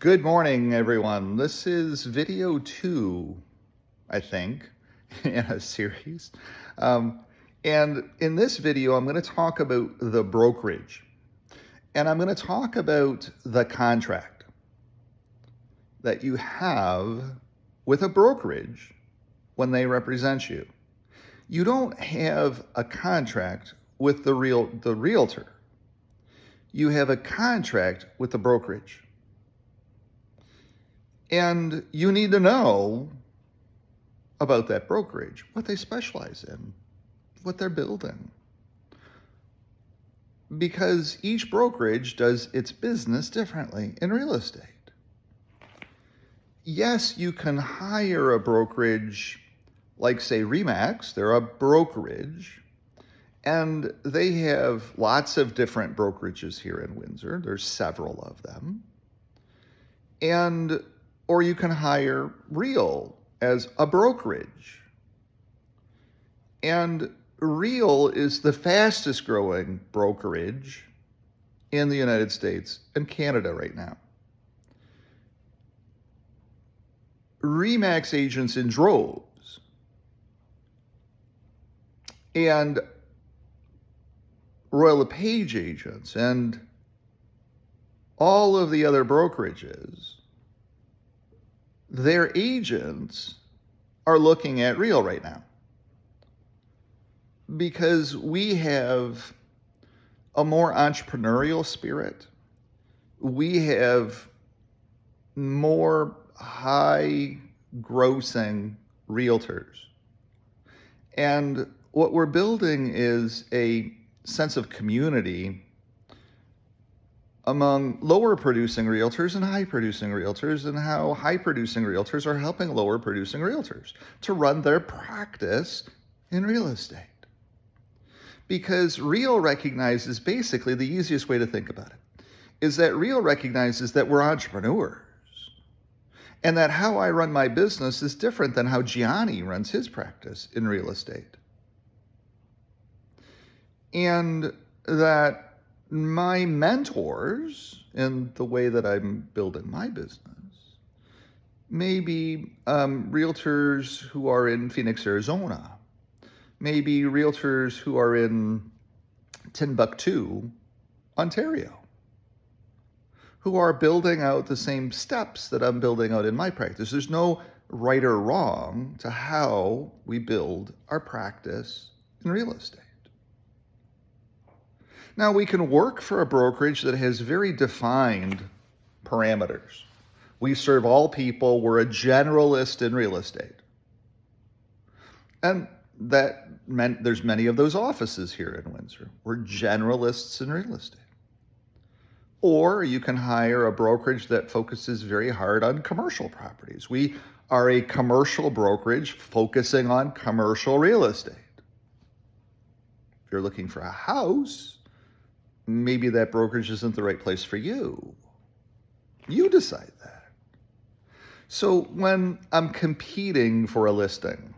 Good morning, everyone. This is video 2, I think, in a series. And in this video, I'm going to talk about the brokerage. And I'm going to talk about the contract that you have with a brokerage when they represent you. You don't have a contract with the realtor. You have a contract with the brokerage. And you need to know about that brokerage, what they specialize in, what they're building. Because each brokerage does its business differently in real estate. Yes, you can hire a brokerage like, say, RE/MAX. They're a brokerage, and they have lots of different brokerages here in Windsor. There's several of them. Or you can hire Real as a brokerage. And Real is the fastest growing brokerage in the United States and Canada right now. RE/MAX agents in droves. And Royal LePage agents and all of the other brokerages, their agents are looking at Real right now because we have a more entrepreneurial spirit. We have more high grossing realtors. And what we're building is a sense of community among lower producing realtors and high producing realtors, and how high producing realtors are helping lower producing realtors to run their practice in real estate. Because Real recognizes, basically the easiest way to think about it is that Real recognizes that we're entrepreneurs, and that how I run my business is different than how Gianni runs his practice in real estate. And that my mentors in the way that I'm building my business may be realtors who are in Phoenix, Arizona, maybe realtors who are in Timbuktu, Ontario, who are building out the same steps that I'm building out in my practice. There's no right or wrong to how we build our practice in real estate. Now, we can work for a brokerage that has very defined parameters. We serve all people. We're a generalist in real estate. And that meant there's many of those offices here in Windsor. We're generalists in real estate. Or you can hire a brokerage that focuses very hard on commercial properties. We are a commercial brokerage focusing on commercial real estate. If you're looking for a house, maybe that brokerage isn't the right place for you. You decide that. So when I'm competing for a listing,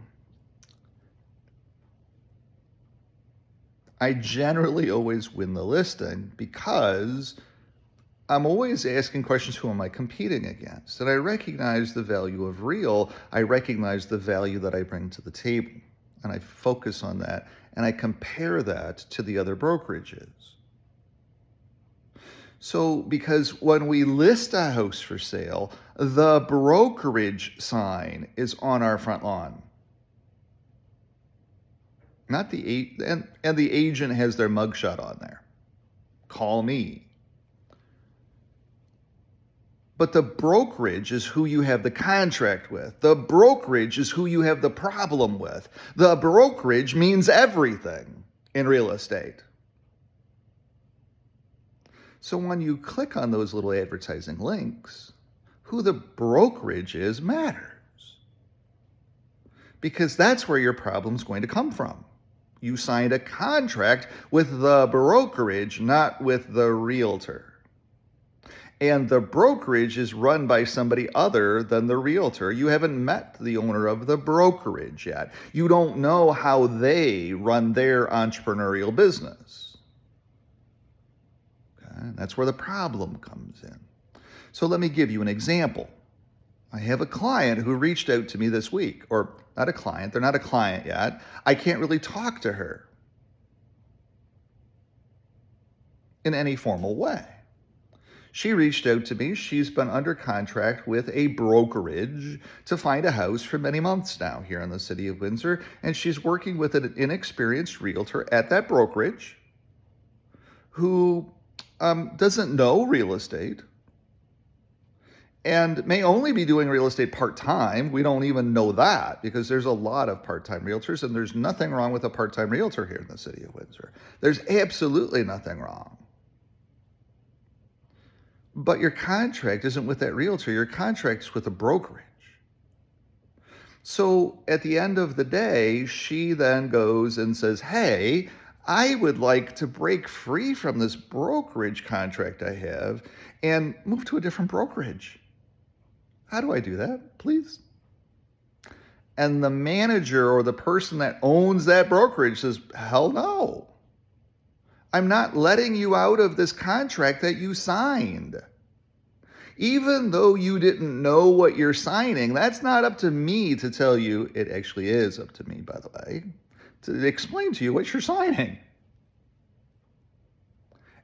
I generally always win the listing because I'm always asking questions, who am I competing against? And I recognize the value of Real. I recognize the value that I bring to the table. And I focus on that. And I compare that to the other brokerages. So, because when we list a house for sale, the brokerage sign is on our front lawn. Not the and the agent has their mugshot on there. Call me. But the brokerage is who you have the contract with. The brokerage is who you have the problem with. The brokerage means everything in real estate. So when you click on those little advertising links, who the brokerage is matters. Because that's where your problem's going to come from. You signed a contract with the brokerage, not with the realtor. And the brokerage is run by somebody other than the realtor. You haven't met the owner of the brokerage yet. You don't know how they run their entrepreneurial business. Okay? That's where the problem comes in. So let me give you an example. I have a client who reached out to me this week, or not a client, they're not a client yet. I can't really talk to her in any formal way. She reached out to me. She's been under contract with a brokerage to find a house for many months now here in the city of Windsor, and she's working with an inexperienced realtor at that brokerage who doesn't know real estate and may only be doing real estate part-time. We don't even know that because there's a lot of part-time realtors, and there's nothing wrong with a part-time realtor here in the city of Windsor. There's absolutely nothing wrong. But your contract isn't with that realtor. Your contract is with a brokerage. So at the end of the day, she then goes and says, hey, I would like to break free from this brokerage contract I have and move to a different brokerage. How do I do that, please? And the manager or the person that owns that brokerage says, hell no. I'm not letting you out of this contract that you signed. Even though you didn't know what you're signing, that's not up to me to tell you. It actually is up to me, by the way, to explain to you what you're signing.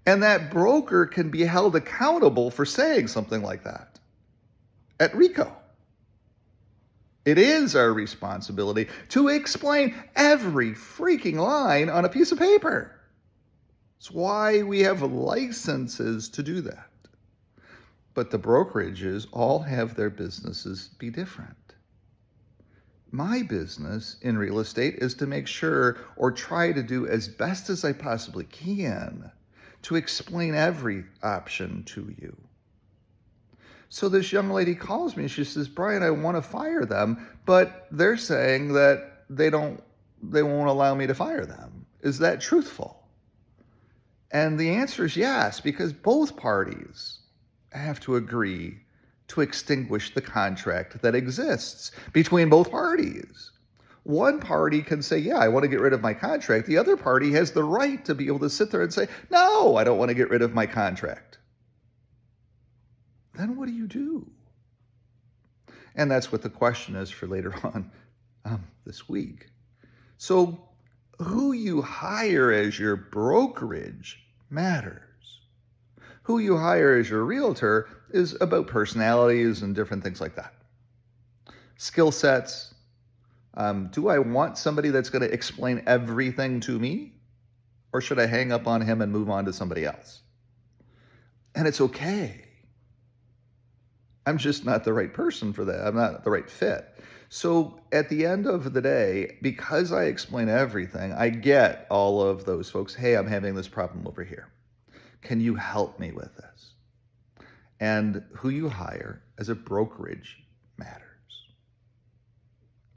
And that broker can be held accountable for saying something like that at RICO. It is our responsibility to explain every freaking line on a piece of paper. It's why we have licenses to do that. But the brokerages all have their businesses be different. My business in real estate is to make sure, or try to do as best as I possibly can, to explain every option to you. So this young lady calls me, she says, Brian, I want to fire them, but they're saying that they won't allow me to fire them. Is that truthful? And the answer is yes, because both parties have to agree to extinguish the contract that exists between both parties. One party can say, yeah, I want to get rid of my contract. The other party has the right to be able to sit there and say, no, I don't want to get rid of my contract. Then what do you do? And that's what the question is for later on this week. So who you hire as your brokerage matters. Who you hire as your realtor is about personalities and different things like that. Skill sets. Do I want somebody that's going to explain everything to me? Or should I hang up on him and move on to somebody else? And it's okay. I'm just not the right person for that. I'm not the right fit. So at the end of the day, because I explain everything, I get all of those folks, hey, I'm having this problem over here. Can you help me with this? And who you hire as a brokerage matters.